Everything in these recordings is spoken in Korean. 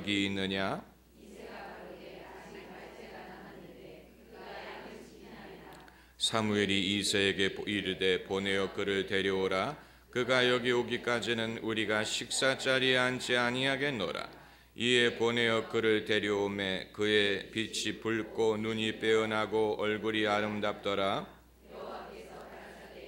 적이 있느냐? 사무엘이 이새에게 이르되 보내어 그를 데려오라. 그가 여기 오기까지는 우리가 식사자리에 앉지 아니하겠노라. 이에 보내어 그를 데려오매 그의 빛이 붉고 눈이 빼어나고 얼굴이 아름답더라.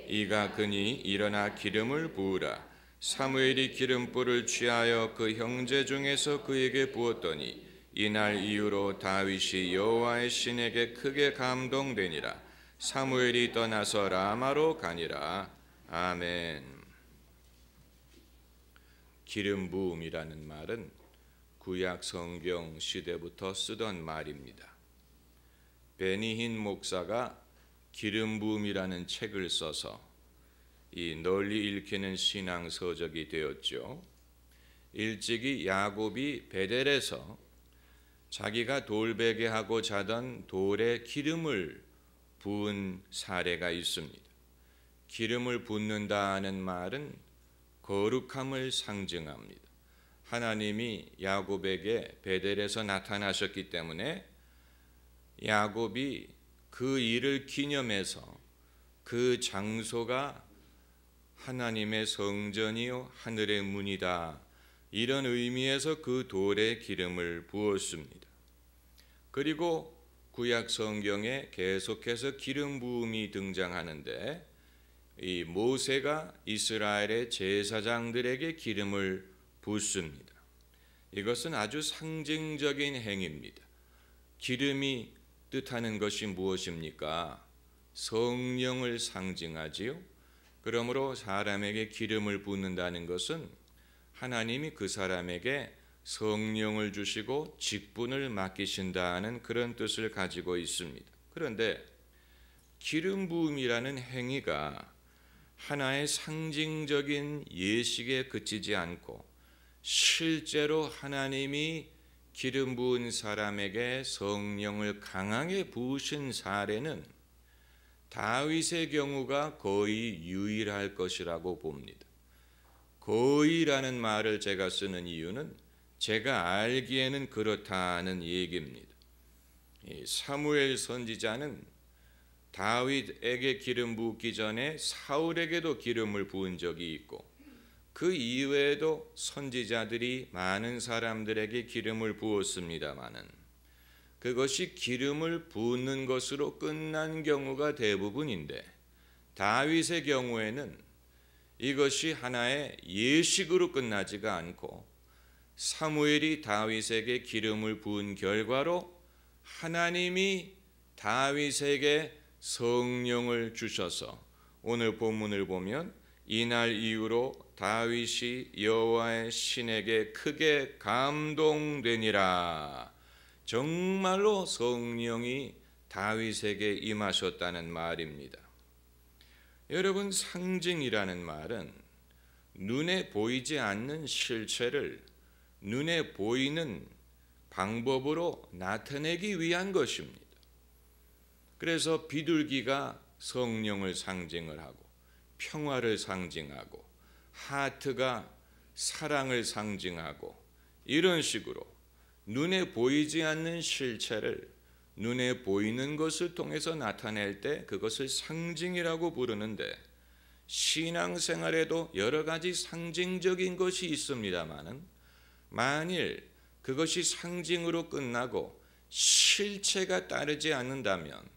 이가 그니 일어나 기름을 부으라. 사무엘이 기름불을 취하여 그 형제 중에서 그에게 부었더니 이날 이후로 다윗이 여호와의 신에게 크게 감동되니라. 사무엘이 떠나서 라마로 가니라. 아멘. 기름 부음이라는 말은 구약 성경 시대부터 쓰던 말입니다. 베니힌 목사가 기름 부음이라는 책을 써서 이 널리 읽히는 신앙 서적이 되었죠. 일찍이 야곱이 베델에서 자기가 돌베개하고 자던 돌에 기름을 부은 사례가 있습니다. 기름을 붓는다는 말은 거룩함을 상징합니다. 하나님이 야곱에게 베델에서 나타나셨기 때문에 야곱이 그 일을 기념해서 그 장소가 하나님의 성전이요 하늘의 문이다, 이런 의미에서 그 돌에 기름을 부었습니다. 그리고 구약 성경에 계속해서 기름 부음이 등장하는데 이 모세가 이스라엘의 제사장들에게 기름을 붓습니다. 이것은 아주 상징적인 행위입니다. 기름이 뜻하는 것이 무엇입니까? 성령을 상징하지요. 그러므로 사람에게 기름을 붓는다는 것은 하나님이 그 사람에게 성령을 주시고 직분을 맡기신다는 그런 뜻을 가지고 있습니다. 그런데 기름 부음이라는 행위가 하나의 상징적인 예식에 그치지 않고 실제로 하나님이 기름 부은 사람에게 성령을 강하게 부으신 사례는 다윗의 경우가 거의 유일할 것이라고 봅니다. 거의라는 말을 제가 쓰는 이유는 제가 알기에는 그렇다는 얘기입니다. 사무엘 선지자는 다윗에게 기름 부기 전에 사울에게도 기름을 부은 적이 있고 그 이외에도 선지자들이 많은 사람들에게 기름을 부었습니다마는 그것이 기름을 붓는 것으로 끝난 경우가 대부분인데 다윗의 경우에는 이것이 하나의 예식으로 끝나지가 않고 사무엘이 다윗에게 기름을 부은 결과로 하나님이 다윗에게 성령을 주셔서 오늘 본문을 보면 이날 이후로 다윗이 여호와의 신에게 크게 감동되니라. 정말로 성령이 다윗에게 임하셨다는 말입니다. 여러분, 상징이라는 말은 눈에 보이지 않는 실체를 눈에 보이는 방법으로 나타내기 위한 것입니다. 그래서 비둘기가 성령을 상징을 하고 평화를 상징하고 하트가 사랑을 상징하고 이런 식으로 눈에 보이지 않는 실체를 눈에 보이는 것을 통해서 나타낼 때 그것을 상징이라고 부르는데 신앙생활에도 여러 가지 상징적인 것이 있습니다마는 만일 그것이 상징으로 끝나고 실체가 따르지 않는다면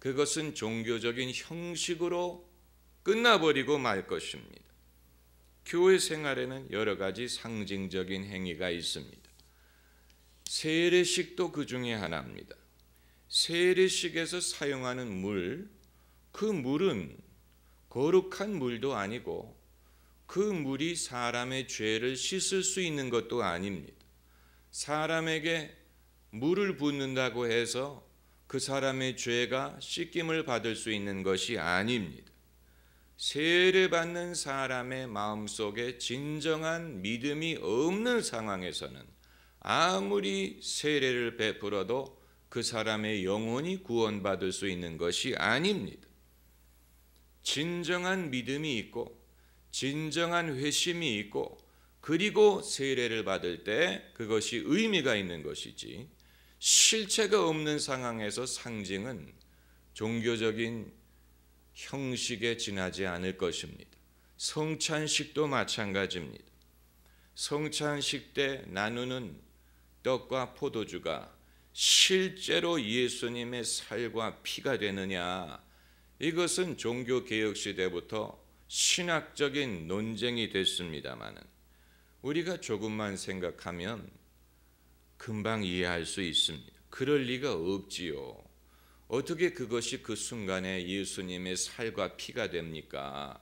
그것은 종교적인 형식으로 끝나버리고 말 것입니다. 교회 생활에는 여러 가지 상징적인 행위가 있습니다. 세례식도 그 중에 하나입니다. 세례식에서 사용하는 물, 그 물은 거룩한 물도 아니고 그 물이 사람의 죄를 씻을 수 있는 것도 아닙니다. 사람에게 물을 붓는다고 해서 그 사람의 죄가 씻김을 받을 수 있는 것이 아닙니다. 세례받는 사람의 마음속에 진정한 믿음이 없는 상황에서는 아무리 세례를 베풀어도 그 사람의 영혼이 구원받을 수 있는 것이 아닙니다. 진정한 믿음이 있고 진정한 회심이 있고 그리고 세례를 받을 때 그것이 의미가 있는 것이지, 실체가 없는 상황에서 상징은 종교적인 형식에 지나지 않을 것입니다. 성찬식도 마찬가지입니다. 성찬식 때 나누는 떡과 포도주가 실제로 예수님의 살과 피가 되느냐, 이것은 종교개혁 시대부터 신학적인 논쟁이 됐습니다마는 우리가 조금만 생각하면 금방 이해할 수 있습니다. 그럴 리가 없지요. 어떻게 그것이 그 순간에 예수님의 살과 피가 됩니까?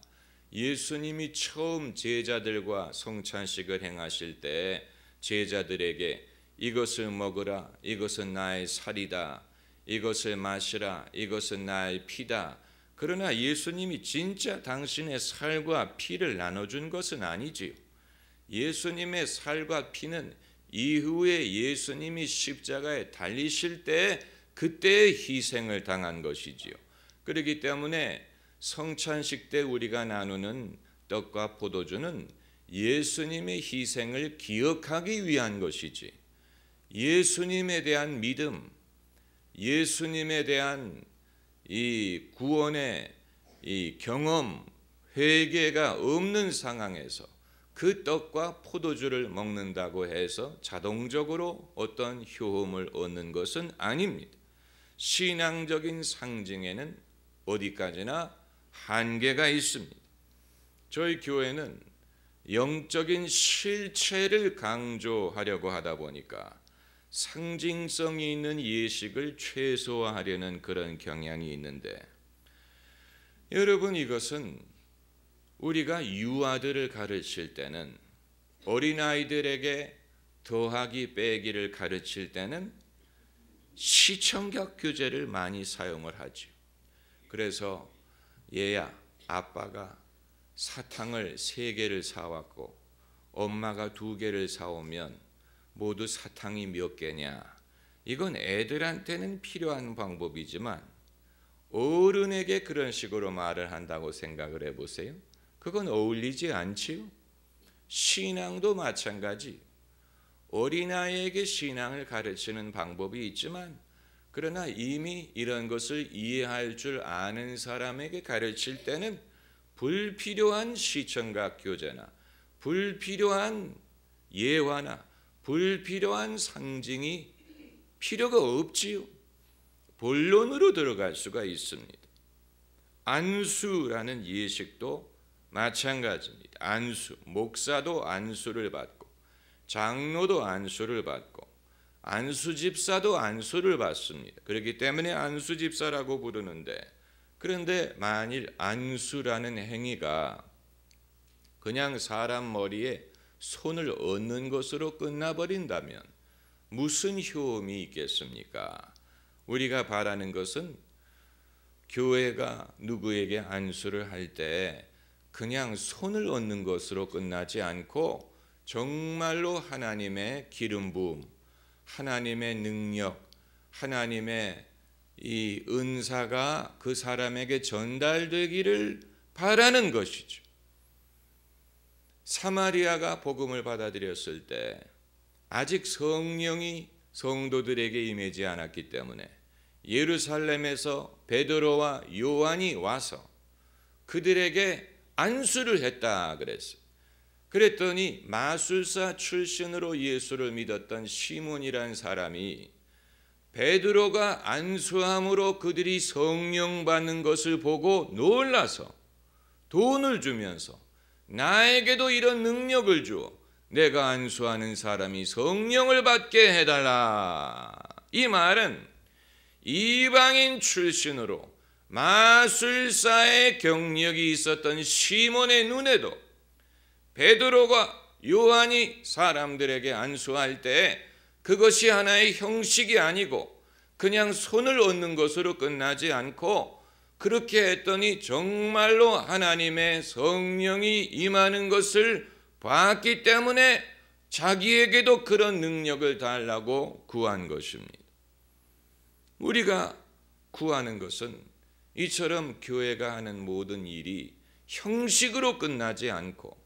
예수님이 처음 제자들과 성찬식을 행하실 때 제자들에게 이것을 먹으라, 이것은 나의 살이다, 이것을 마시라, 이것은 나의 피다. 그러나 예수님이 진짜 당신의 살과 피를 나눠준 것은 아니지요. 예수님의 살과 피는 이후에 예수님이 십자가에 달리실 때 그때의 희생을 당한 것이지요. 그렇기 때문에 성찬식 때 우리가 나누는 떡과 포도주는 예수님의 희생을 기억하기 위한 것이지, 예수님에 대한 믿음, 예수님에 대한 이 구원의 이 경험, 회개가 없는 상황에서 그 떡과 포도주를 먹는다고 해서 자동적으로 어떤 효험을 얻는 것은 아닙니다. 신앙적인 상징에는 어디까지나 한계가 있습니다. 저희 교회는 영적인 실체를 강조하려고 하다 보니까 상징성이 있는 예식을 최소화하려는 그런 경향이 있는데, 여러분, 이것은 우리가 유아들을 가르칠 때는, 어린아이들에게 더하기 빼기를 가르칠 때는 시청각 교재를 많이 사용을 하죠. 그래서 얘야, 아빠가 사탕을 3개를 사왔고 엄마가 2개를 사오면 모두 사탕이 몇 개냐, 이건 애들한테는 필요한 방법이지만 어른에게 그런 식으로 말을 한다고 생각을 해보세요. 그건 어울리지 않지요. 신앙도 마찬가지. 어린아이에게 신앙을 가르치는 방법이 있지만, 그러나 이미 이런 것을 이해할 줄 아는 사람에게 가르칠 때는 불필요한 시청각 교재나 불필요한 예화나 불필요한 상징이 필요가 없지요. 본론으로 들어갈 수가 있습니다. 안수라는 예식도 마찬가지입니다. 안수, 목사도 안수를 받고 장로도 안수를 받고 안수집사도 안수를 받습니다. 그렇기 때문에 안수집사라고 부르는데, 그런데 만일 안수라는 행위가 그냥 사람 머리에 손을 얹는 것으로 끝나버린다면 무슨 효험이 있겠습니까? 우리가 바라는 것은 교회가 누구에게 안수를 할 때 그냥 손을 얹는 것으로 끝나지 않고 정말로 하나님의 기름 부음, 하나님의 능력, 하나님의 이 은사가 그 사람에게 전달되기를 바라는 것이죠. 사마리아가 복음을 받아들였을 때 아직 성령이 성도들에게 임하지 않았기 때문에 예루살렘에서 베드로와 요한이 와서 그들에게 안수를 했다 그랬어요. 그랬더니 마술사 출신으로 예수를 믿었던 시몬이라는 사람이 베드로가 안수함으로 그들이 성령 받는 것을 보고 놀라서 돈을 주면서 나에게도 이런 능력을 주어 내가 안수하는 사람이 성령을 받게 해달라. 이 말은 이방인 출신으로 마술사의 경력이 있었던 시몬의 눈에도 베드로가 요한이 사람들에게 안수할 때 그것이 하나의 형식이 아니고 그냥 손을 얹는 것으로 끝나지 않고, 그렇게 했더니 정말로 하나님의 성령이 임하는 것을 봤기 때문에 자기에게도 그런 능력을 달라고 구한 것입니다. 우리가 구하는 것은 이처럼 교회가 하는 모든 일이 형식으로 끝나지 않고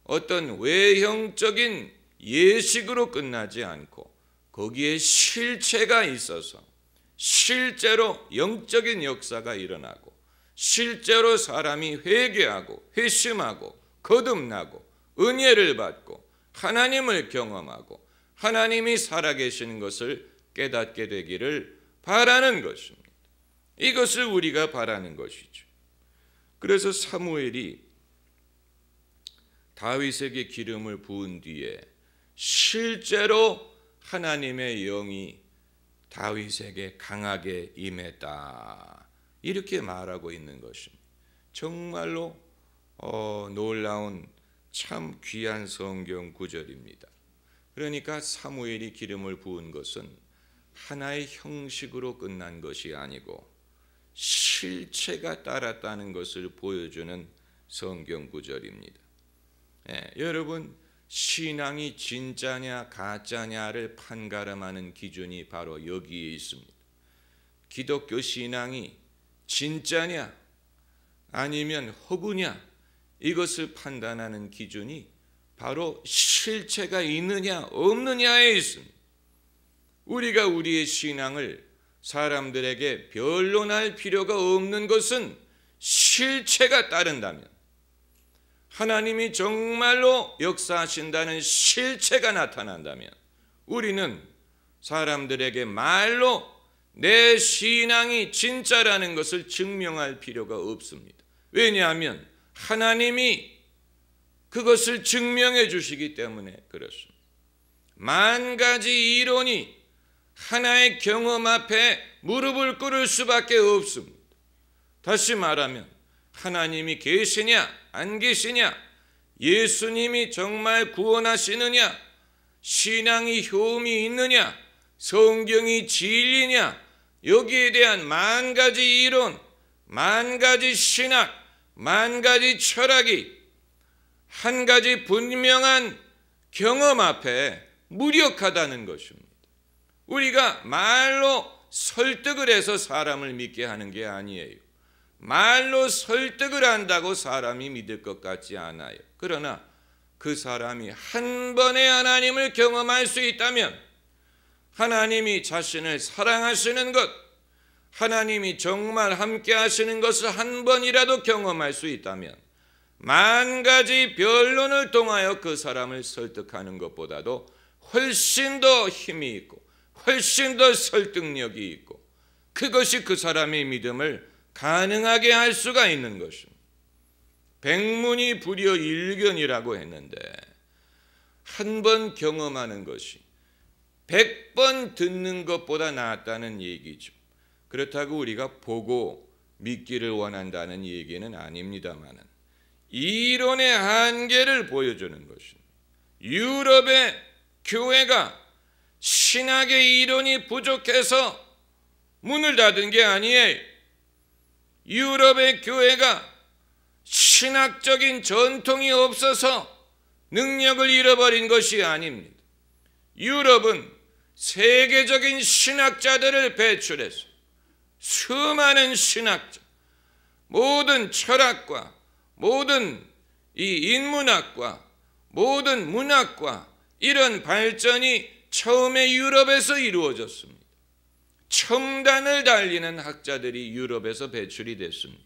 어떤 외형적인 예식으로 끝나지 않고 거기에 실체가 있어서 실제로 영적인 역사가 일어나고 실제로 사람이 회개하고 회심하고 거듭나고 은혜를 받고 하나님을 경험하고 하나님이 살아계시는 것을 깨닫게 되기를 바라는 것입니다. 이것을 우리가 바라는 것이죠. 그래서 사무엘이 다윗에게 기름을 부은 뒤에 실제로 하나님의 영이 다윗에게 강하게 임했다, 이렇게 말하고 있는 것입니다. 정말로 놀라운 참 귀한 성경 구절입니다. 그러니까 사무엘이 기름을 부은 것은 하나의 형식으로 끝난 것이 아니고 실체가 따랐다는 것을 보여주는 성경 구절입니다. 여러분, 신앙이 진짜냐 가짜냐를 판가름하는 기준이 바로 여기에 있습니다. 기독교 신앙이 진짜냐 아니면 허구냐, 이것을 판단하는 기준이 바로 실체가 있느냐 없느냐에 있습니다. 우리가 우리의 신앙을 사람들에게 변론할 필요가 없는 것은 실체가 따른다면, 하나님이 정말로 역사하신다는 실체가 나타난다면 우리는 사람들에게 말로 내 신앙이 진짜라는 것을 증명할 필요가 없습니다. 왜냐하면 하나님이 그것을 증명해 주시기 때문에 그렇습니다. 만 가지 이론이 하나의 경험 앞에 무릎을 꿇을 수밖에 없습니다. 다시 말하면 하나님이 계시냐 안 계시냐, 예수님이 정말 구원하시느냐, 신앙이 효험이 있느냐, 성경이 진리냐, 여기에 대한 만 가지 이론, 만 가지 신학, 만 가지 철학이 한 가지 분명한 경험 앞에 무력하다는 것입니다. 우리가 말로 설득을 해서 사람을 믿게 하는 게 아니에요. 말로 설득을 한다고 사람이 믿을 것 같지 않아요. 그러나 그 사람이 한 번의 하나님을 경험할 수 있다면, 하나님이 자신을 사랑하시는 것, 하나님이 정말 함께 하시는 것을 한 번이라도 경험할 수 있다면 만 가지 변론을 통하여 그 사람을 설득하는 것보다도 훨씬 더 힘이 있고 훨씬 더 설득력이 있고, 그것이 그 사람의 믿음을 가능하게 할 수가 있는 것입니다. 백문이 불여 일견이라고 했는데 한 번 경험하는 것이 100번 듣는 것보다 낫다는 얘기죠. 그렇다고 우리가 보고 믿기를 원한다는 얘기는 아닙니다만 이론의 한계를 보여주는 것입니다. 유럽의 교회가 신학의 이론이 부족해서 문을 닫은 게 아니에요. 유럽의 교회가 신학적인 전통이 없어서 능력을 잃어버린 것이 아닙니다. 유럽은 세계적인 신학자들을 배출해서 수많은 신학자, 모든 철학과 모든 이 인문학과 모든 문학과 이런 발전이 처음에 유럽에서 이루어졌습니다. 첨단을 달리는 학자들이 유럽에서 배출이 됐습니다.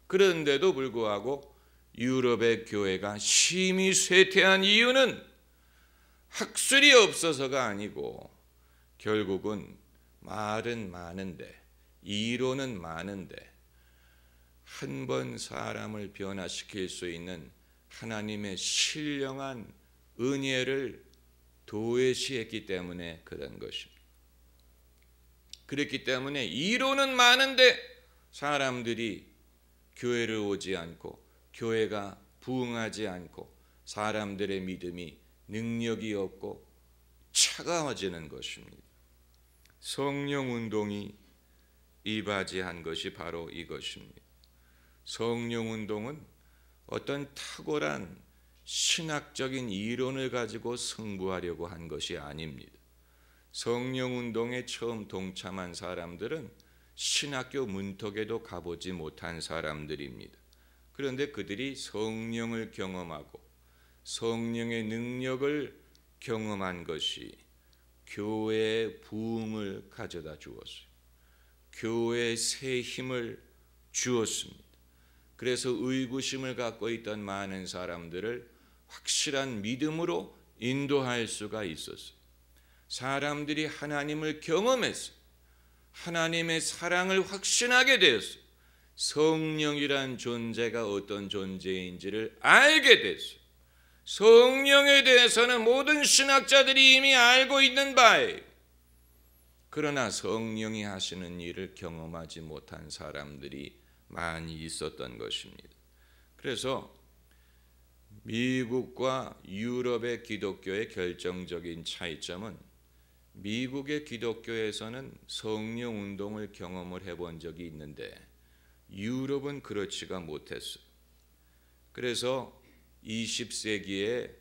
그런데도 불구하고 유럽의 교회가 심히 쇠퇴한 이유는 학술이 없어서가 아니고 결국은 말은 많은데 이론은 많은데 한 번 사람을 변화시킬 수 있는 하나님의 신령한 은혜를 도외시했기 때문에 그런 것입니다. 그렇기 때문에 이론은 많은데 사람들이 교회를 오지 않고 교회가 부흥하지 않고 사람들의 믿음이 능력이 없고 차가워지는 것입니다. 성령운동이 이바지한 것이 바로 이것입니다. 성령운동은 어떤 탁월한 신학적인 이론을 가지고 승부하려고 한 것이 아닙니다. 성령운동에 처음 동참한 사람들은 신학교 문턱에도 가보지 못한 사람들입니다. 그런데 그들이 성령을 경험하고 성령의 능력을 경험한 것이 교회의 부흥을 가져다 주었어요. 교회의 새 힘을 주었습니다. 그래서 의구심을 갖고 있던 많은 사람들을 확실한 믿음으로 인도할 수가 있었어요. 사람들이 하나님을 경험했어요. 하나님의 사랑을 확신하게 되었어요. 성령이란 존재가 어떤 존재인지를 알게 됐어요. 성령에 대해서는 모든 신학자들이 이미 알고 있는 바예요. 그러나 성령이 하시는 일을 경험하지 못한 사람들이 많이 있었던 것입니다. 그래서 미국과 유럽의 기독교의 결정적인 차이점은 미국의 기독교에서는 성령 운동을 경험을 해본 적이 있는데 유럽은 그렇지가 못했어요. 그래서 20세기에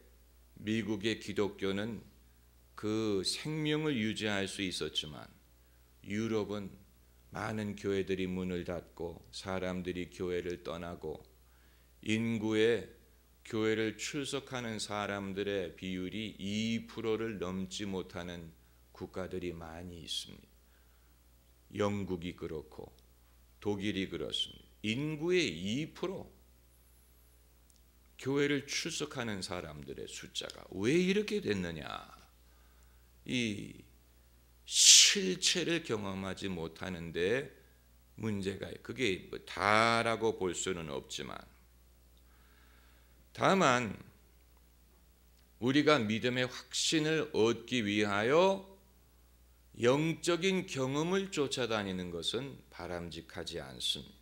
미국의 기독교는 그 생명을 유지할 수 있었지만 유럽은 많은 교회들이 문을 닫고 사람들이 교회를 떠나고 인구의 교회를 출석하는 사람들의 비율이 2%를 넘지 못하는 국가들이 많이 있습니다. 영국이 그렇고 독일이 그렇습니다. 인구의 2% 교회를 출석하는 사람들의 숫자가 왜 이렇게 됐느냐? 이 실체를 경험하지 못하는데 문제가 그게 다라고 볼 수는 없지만 다만 우리가 믿음의 확신을 얻기 위하여 영적인 경험을 쫓아다니는 것은 바람직하지 않습니다.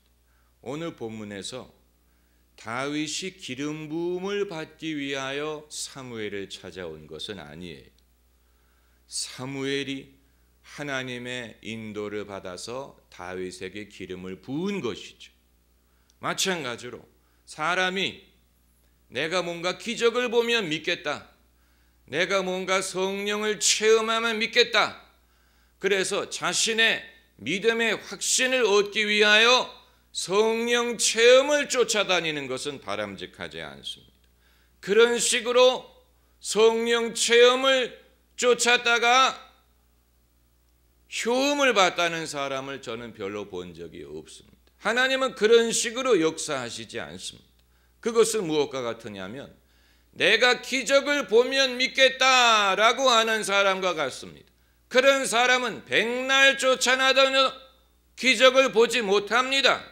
오늘 본문에서 다윗이 기름 부음을 받기 위하여 사무엘을 찾아온 것은 아니에요. 사무엘이 하나님의 인도를 받아서 다윗에게 기름을 부은 것이죠. 마찬가지로 사람이 내가 뭔가 기적을 보면 믿겠다. 내가 뭔가 성령을 체험하면 믿겠다. 그래서 자신의 믿음의 확신을 얻기 위하여 성령 체험을 쫓아다니는 것은 바람직하지 않습니다. 그런 식으로 성령 체험을 쫓았다가 효험을 받다는 사람을 저는 별로 본 적이 없습니다. 하나님은 그런 식으로 역사하시지 않습니다. 그것은 무엇과 같으냐면 내가 기적을 보면 믿겠다라고 하는 사람과 같습니다. 그런 사람은 백날 쫓아나다녀 기적을 보지 못합니다.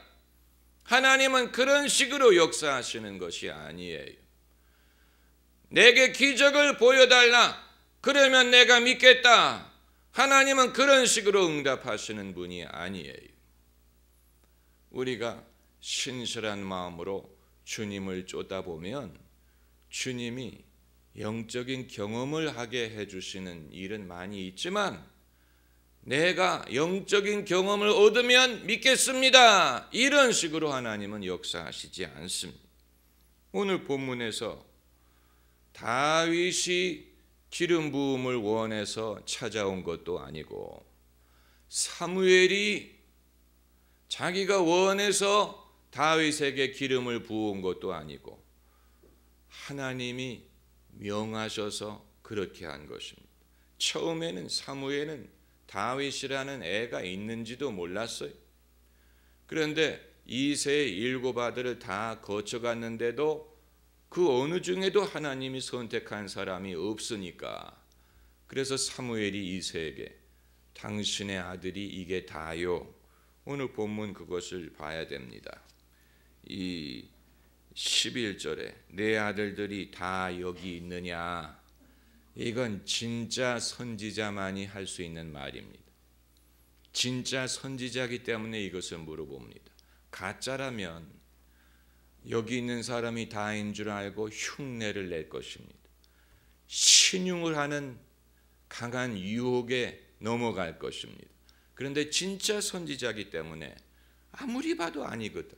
하나님은 그런 식으로 역사하시는 것이 아니에요. 내게 기적을 보여달라. 그러면 내가 믿겠다. 하나님은 그런 식으로 응답하시는 분이 아니에요. 우리가 신실한 마음으로 주님을 쫓다 보면 주님이 영적인 경험을 하게 해주시는 일은 많이 있지만 내가 영적인 경험을 얻으면 믿겠습니다. 이런 식으로 하나님은 역사하시지 않습니다. 오늘 본문에서 다윗이 기름 부음을 원해서 찾아온 것도 아니고 사무엘이 자기가 원해서 다윗에게 기름을 부은 것도 아니고 하나님이 명하셔서 그렇게 한 것입니다. 처음에는 사무엘은 다윗이라는 애가 있는지도 몰랐어요. 그런데 이세의 7 아들을 다 거쳐갔는데도 그 어느 중에도 하나님이 선택한 사람이 없으니까 그래서 사무엘이 이세에게 당신의 아들이 이게 다요. 오늘 본문 그것을 봐야 됩니다. 이 11절에 내 아들들이 다 여기 있느냐? 이건 진짜 선지자만이 할 수 있는 말입니다. 진짜 선지자이기 때문에 이것을 물어봅니다. 가짜라면 여기 있는 사람이 다인 줄 알고 흉내를 낼 것입니다. 신용을 하는 강한 유혹에 넘어갈 것입니다. 그런데 진짜 선지자이기 때문에 아무리 봐도 아니거든.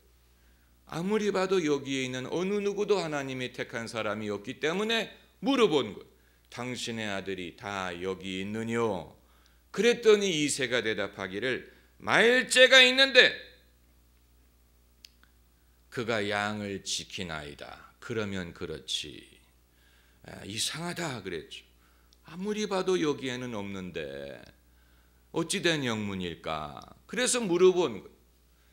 아무리 봐도 여기에 있는 어느 누구도 하나님이 택한 사람이 없기 때문에 물어본 것. 당신의 아들이 다 여기 있느뇨? 그랬더니 이새가 대답하기를 말째가 있는데 그가 양을 지키나이다. 그러면 그렇지. 이상하다 그랬죠. 아무리 봐도 여기에는 없는데 어찌된 영문일까? 그래서 물어본 거예요.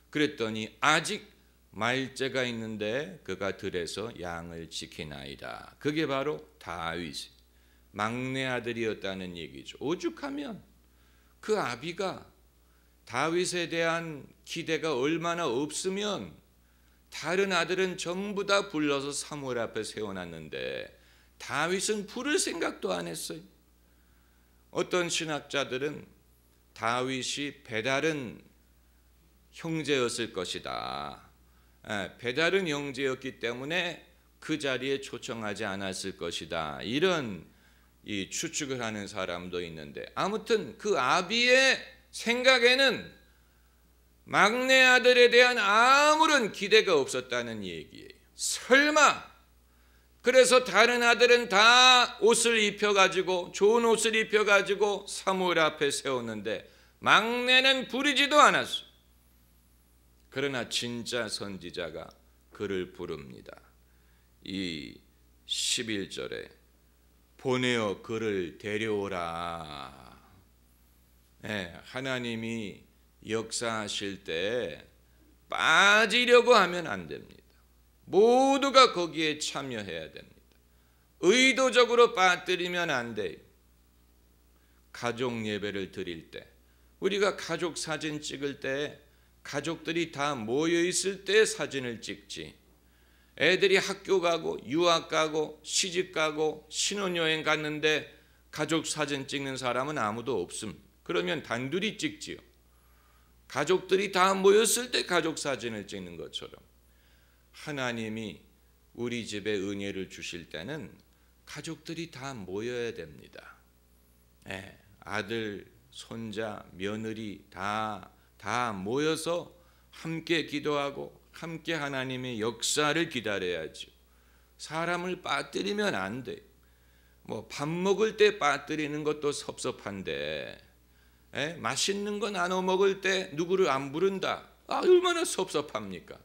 그랬더니 아직 말째가 있는데 그가 들에서 양을 지키나이다. 그게 바로 다윗 막내 아들이었다는 얘기죠. 오죽하면 그 아비가 다윗에 대한 기대가 얼마나 없으면 다른 아들은 전부 다 불러서 사무엘 앞에 세워놨는데 다윗은 부를 생각도 안 했어요. 어떤 신학자들은 다윗이 배다른 형제였을 것이다. 배다른 형제였기 때문에 그 자리에 초청하지 않았을 것이다. 이런 추측을 하는 사람도 있는데, 아무튼 그 아비의 생각에는 막내 아들에 대한 아무런 기대가 없었다는 얘기예요. 설마 그래서 다른 아들은 다 옷을 입혀가지고 좋은 옷을 입혀가지고 사무엘 앞에 세웠는데 막내는 부르지도 않았어. 그러나 진짜 선지자가 그를 부릅니다. 이 11절에 보내어 그를 데려오라. 하나님이 역사하실 때 빠지려고 하면 안 됩니다. 모두가 거기에 참여해야 됩니다. 의도적으로 빠뜨리면 안 돼요. 가족 예배를 드릴 때, 우리가 가족 사진 찍을 때 가족들이 다 모여 있을 때 사진을 찍지, 애들이 학교 가고 유학 가고 시집 가고 신혼여행 갔는데 가족 사진 찍는 사람은 아무도 없음. 그러면 단둘이 찍지요. 가족들이 다 모였을 때 가족 사진을 찍는 것처럼 하나님이 우리 집에 은혜를 주실 때는 가족들이 다 모여야 됩니다. 아들, 손자, 며느리 다 모여서 함께 기도하고 함께 하나님의 역사를 기다려야죠. 사람을 빠뜨리면 안 돼. 뭐 밥 먹을 때 빠뜨리는 것도 섭섭한데, 맛있는 거 나눠 먹을 때 누구를 안 부른다. 얼마나 섭섭합니까?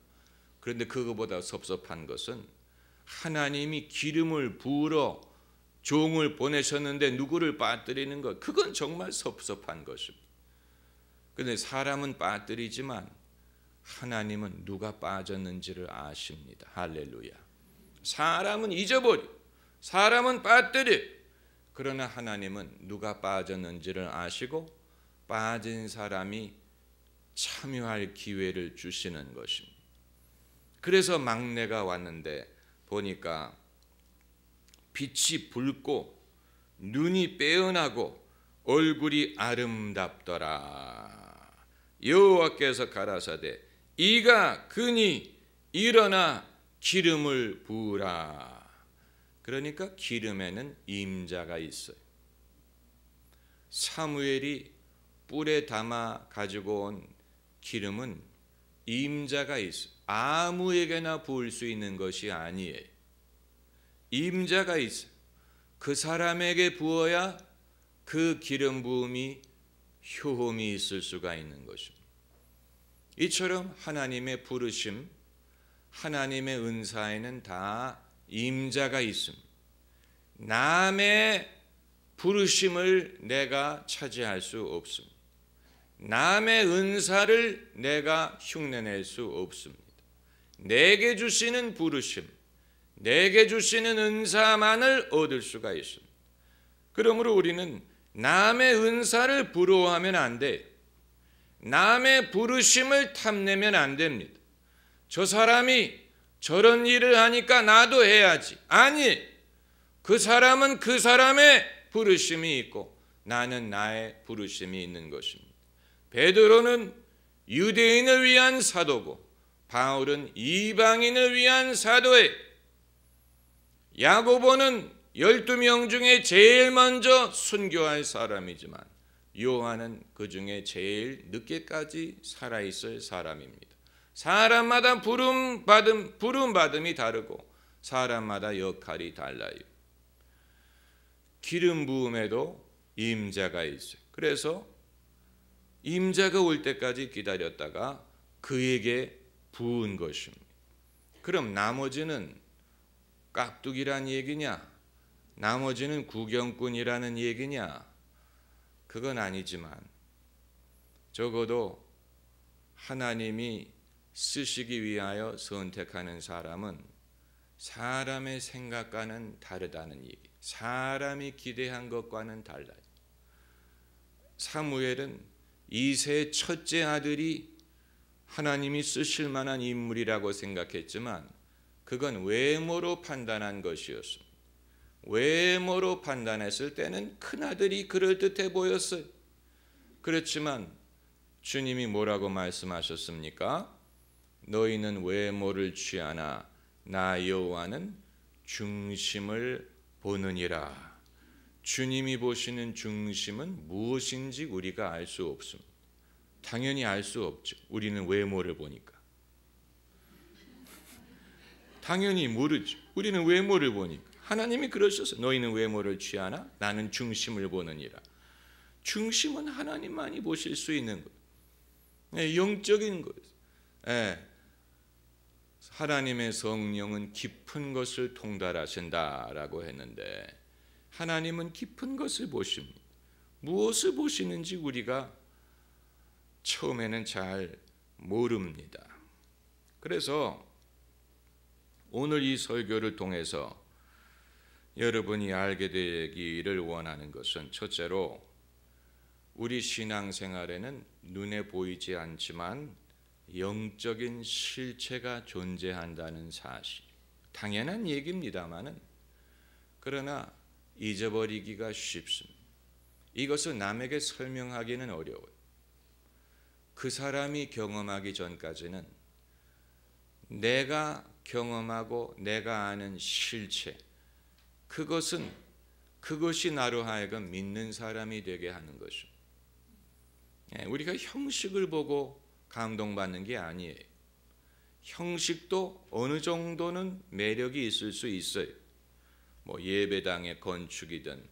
그런데 그거보다 섭섭한 것은 하나님이 기름을 부으러 종을 보내셨는데 누구를 빠뜨리는 것, 그건 정말 섭섭한 것입니다. 그런데 사람은 빠뜨리지만 하나님은 누가 빠졌는지를 아십니다. 할렐루야. 사람은 잊어버려, 사람은 빠뜨려. 그러나 하나님은 누가 빠졌는지를 아시고 빠진 사람이 참여할 기회를 주시는 것입니다. 그래서 막내가 왔는데 보니까 빛이 붉고 눈이 빼어나고 얼굴이 아름답더라. 여호와께서 가라사대 이가 그니 일어나 기름을 부으라. 그러니까 기름에는 임자가 있어요. 사무엘이 뿔에 담아 가지고 온 기름은 임자가 있어요. 아무에게나 부을 수 있는 것이 아니에요. 임자가 있어요. 그 사람에게 부어야 그 기름 부음이 효험이 있을 수가 있는 것입니다. 이처럼 하나님의 부르심, 하나님의 은사에는 다 임자가 있습니다. 남의 부르심을 내가 차지할 수 없습니다. 남의 은사를 내가 흉내낼 수 없습니다. 내게 주시는 부르심, 내게 주시는 은사만을 얻을 수가 있습니다. 그러므로 우리는 남의 은사를 부러워하면 안 돼. 남의 부르심을 탐내면 안 됩니다. 저 사람이 저런 일을 하니까 나도 해야지. 아니, 그 사람은 그 사람의 부르심이 있고 나는 나의 부르심이 있는 것입니다. 베드로는 유대인을 위한 사도고 바울은 이방인을 위한 사도예요. 야고보는 12명 중에 제일 먼저 순교할 사람이지만 요한은 그 중에 제일 늦게까지 살아있을 사람입니다. 사람마다 부름받음이 다르고 사람마다 역할이 달라요. 기름 부음에도 임자가 있어요. 그래서 임자가 올 때까지 기다렸다가 그에게 부은 것입니다. 그럼 나머지는 깍두기란 얘기냐? 나머지는 구경꾼이라는 얘기냐? 그건 아니지만 적어도 하나님이 쓰시기 위하여 선택하는 사람은 사람의 생각과는 다르다는 얘기. 사람이 기대한 것과는 달라요. 사무엘은 이새의 첫째 아들이 하나님이 쓰실 만한 인물이라고 생각했지만 그건 외모로 판단한 것이었습니다. 외모로 판단했을 때는 큰아들이 그럴듯해 보였어요. 그렇지만 주님이 뭐라고 말씀하셨습니까? 너희는 외모를 취하나 나 여호와는 중심을 보느니라. 주님이 보시는 중심은 무엇인지 우리가 알 수 없습니다. 당연히 알 수 없죠. 우리는 외모를 보니까. 당연히 모르죠. 우리는 외모를 보니까. 하나님이 그러셔서 너희는 외모를 취하나 나는 중심을 보느니라. 중심은 하나님만이 보실 수 있는 거예요. 영적인 거예요. 하나님의 성령은 깊은 것을 통달하신다라고 했는데 하나님은 깊은 것을 보십니다. 무엇을 보시는지 우리가 처음에는 잘 모릅니다. 그래서 오늘 이 설교를 통해서 여러분이 알게 되기를 원하는 것은 첫째로 우리 신앙생활에는 눈에 보이지 않지만 영적인 실체가 존재한다는 사실. 당연한 얘기입니다마는 그러나 잊어버리기가 쉽습니다. 이것을 남에게 설명하기는 어려워요. 그 사람이 경험하기 전까지는 내가 경험하고 내가 아는 실체, 그것이 나로 하여금 믿는 사람이 되게 하는 것입니다. 우리가 형식을 보고 감동받는 게 아니에요. 형식도 어느 정도는 매력이 있을 수 있어요. 뭐 예배당의 건축이든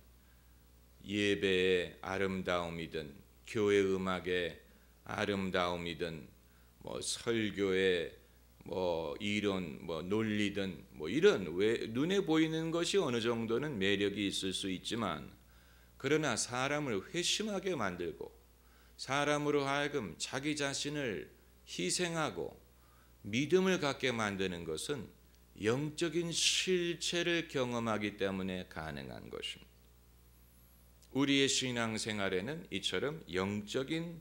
예배의 아름다움이든 교회 음악의 아름다움이든 뭐 설교의 뭐 이론 뭐 논리든 뭐 이런 눈에 보이는 것이 어느 정도는 매력이 있을 수 있지만 그러나 사람을 회심하게 만들고 사람으로 하여금 자기 자신을 희생하고 믿음을 갖게 만드는 것은 영적인 실체를 경험하기 때문에 가능한 것입니다. 우리의 신앙생활에는 이처럼 영적인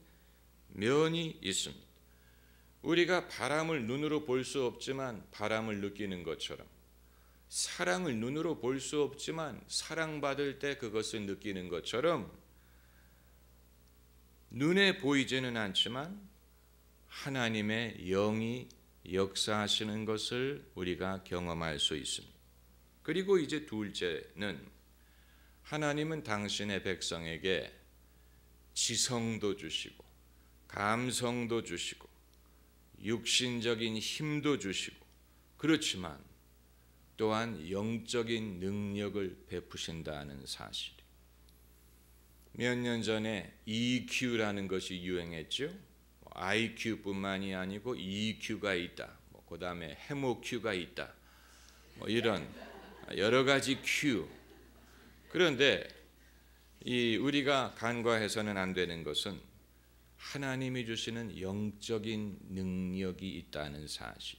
면이 있습니다. 우리가 바람을 눈으로 볼 수 없지만 바람을 느끼는 것처럼 사랑을 눈으로 볼 수 없지만 사랑받을 때 그것을 느끼는 것처럼 눈에 보이지는 않지만 하나님의 영이 역사하시는 것을 우리가 경험할 수 있습니다. 그리고 이제 둘째는 하나님은 당신의 백성에게 지성도 주시고 감성도 주시고 육신적인 힘도 주시고 그렇지만 또한 영적인 능력을 베푸신다는 사실. 몇 년 전에 EQ라는 것이 유행했죠. IQ뿐만이 아니고 EQ가 있다. 그 다음에 해모Q가 있다. 이런 여러 가지 Q. 그런데 우리가 간과해서는 안 되는 것은 하나님이 주시는 영적인 능력이 있다는 사실.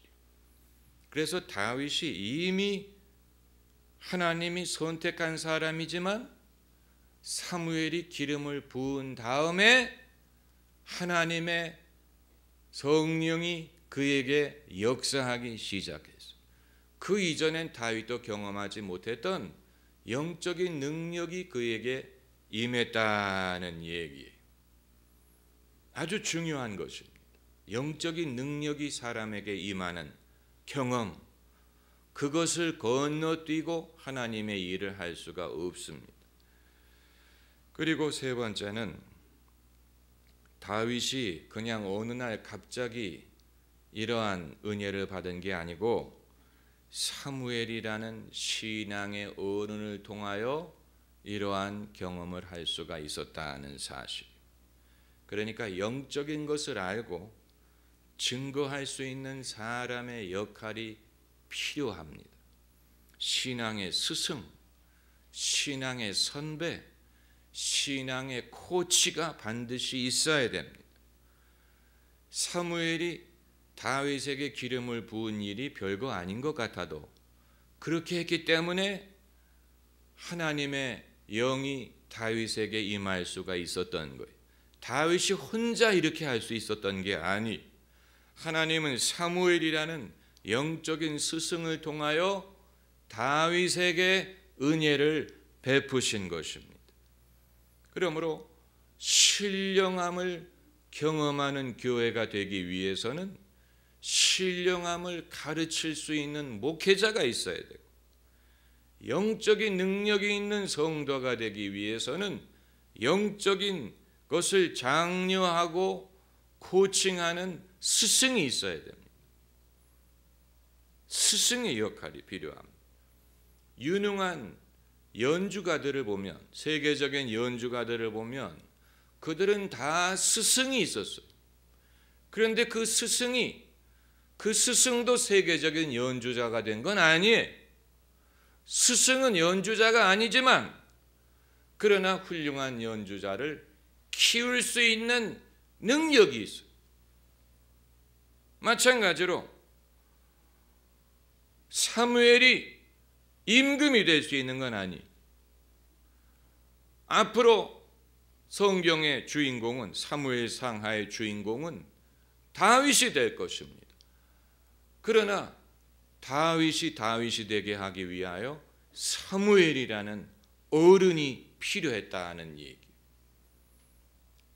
그래서 다윗이 이미 하나님이 선택한 사람이지만 사무엘이 기름을 부은 다음에 하나님의 성령이 그에게 역사하기 시작했어요. 그 이전엔 다윗도 경험하지 못했던 영적인 능력이 그에게 임했다는 얘기예요. 아주 중요한 것입니다. 영적인 능력이 사람에게 임하는 경험, 그것을 건너뛰고 하나님의 일을 할 수가 없습니다. 그리고 세 번째는 다윗이 그냥 어느 날 갑자기 이러한 은혜를 받은 게 아니고 사무엘이라는 신앙의 어른을 통하여 이러한 경험을 할 수가 있었다는 사실. 그러니까 영적인 것을 알고 증거할 수 있는 사람의 역할이 필요합니다. 신앙의 스승, 신앙의 선배, 신앙의 코치가 반드시 있어야 됩니다. 사무엘이 다윗에게 기름을 부은 일이 별거 아닌 것 같아도 그렇게 했기 때문에 하나님의 영이 다윗에게 임할 수가 있었던 거예요. 다윗이 혼자 이렇게 할 수 있었던 게 아니, 하나님은 사무엘이라는 영적인 스승을 통하여 다윗에게 은혜를 베푸신 것입니다. 그러므로 신령함을 경험하는 교회가 되기 위해서는 신령함을 가르칠 수 있는 목회자가 있어야 되고, 영적인 능력이 있는 성도가 되기 위해서는 영적인 것을 장려하고 코칭하는 스승이 있어야 됩니다. 스승의 역할이 필요합니다. 유능한 연주가들을 보면, 세계적인 연주가들을 보면 그들은 다 스승이 있었어요. 그런데 그 스승도 세계적인 연주자가 된 건 아니에요. 스승은 연주자가 아니지만 그러나 훌륭한 연주자를 키울 수 있는 능력이 있어요. 마찬가지로 사무엘이 임금이 될 수 있는 건 아니에요. 앞으로 성경의 주인공은, 사무엘상하의 주인공은 다윗이 될 것입니다. 그러나 다윗이 되게 하기 위하여 사무엘이라는 어른이 필요했다는 얘기,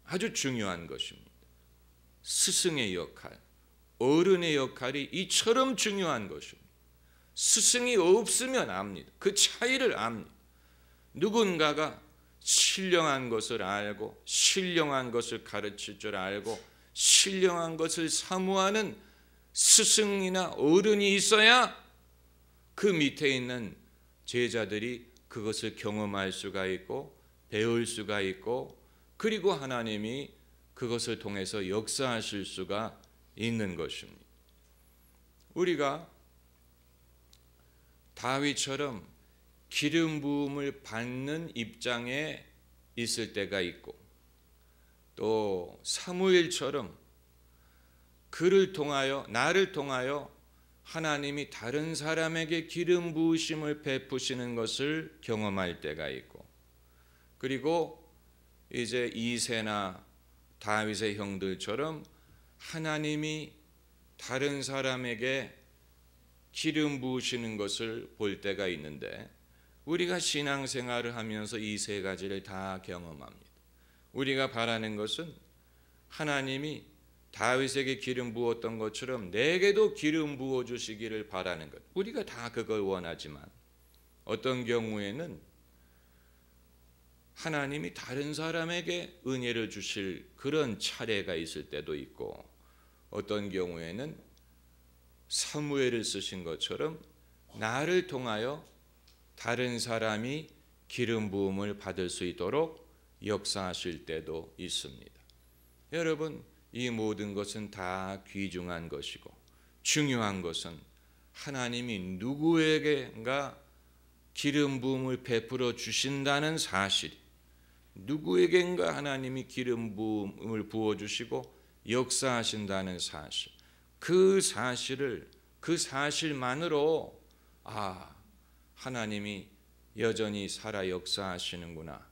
아주 중요한 것입니다. 스승의 역할, 어른의 역할이 이처럼 중요한 것입니다. 스승이 없으면 압니다. 그 차이를 압니다. 누군가가 신령한 것을 알고 신령한 것을 가르칠 줄 알고 신령한 것을 사모하는 스승이나 어른이 있어야 그 밑에 있는 제자들이 그것을 경험할 수가 있고 배울 수가 있고, 그리고 하나님이 그것을 통해서 역사하실 수가 있는 것입니다. 우리가 다윗처럼 기름 부음을 받는 입장에 있을 때가 있고, 또 사무엘처럼 그를 통하여, 나를 통하여 하나님이 다른 사람에게 기름 부으심을 베푸시는 것을 경험할 때가 있고, 그리고 이제 이새나 다윗의 형들처럼 하나님이 다른 사람에게 기름 부으시는 것을 볼 때가 있는데, 우리가 신앙생활을 하면서 이 세 가지를 다 경험합니다. 우리가 바라는 것은 하나님이 다윗에게 기름 부었던 것처럼 내게도 기름 부어 주시기를 바라는 것. 우리가 다 그걸 원하지만 어떤 경우에는 하나님이 다른 사람에게 은혜를 주실 그런 차례가 있을 때도 있고, 어떤 경우에는 사무엘을 쓰신 것처럼 나를 통하여 다른 사람이 기름 부음을 받을 수 있도록 역사하실 때도 있습니다. 여러분, 이 모든 것은 다 귀중한 것이고, 중요한 것은 하나님이 누구에게인가 기름 부음을 베풀어 주신다는 사실, 누구에게인가 하나님이 기름 부음을 부어 주시고 역사하신다는 사실, 그 사실만으로 하나님이 여전히 살아 역사하시는구나,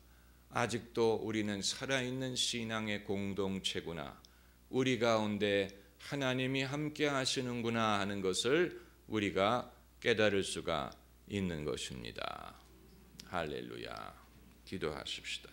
아직도 우리는 살아있는 신앙의 공동체구나, 우리 가운데 하나님이 함께 하시는구나 하는 것을 우리가 깨달을 수가 있는 것입니다. 할렐루야. 기도하십시다.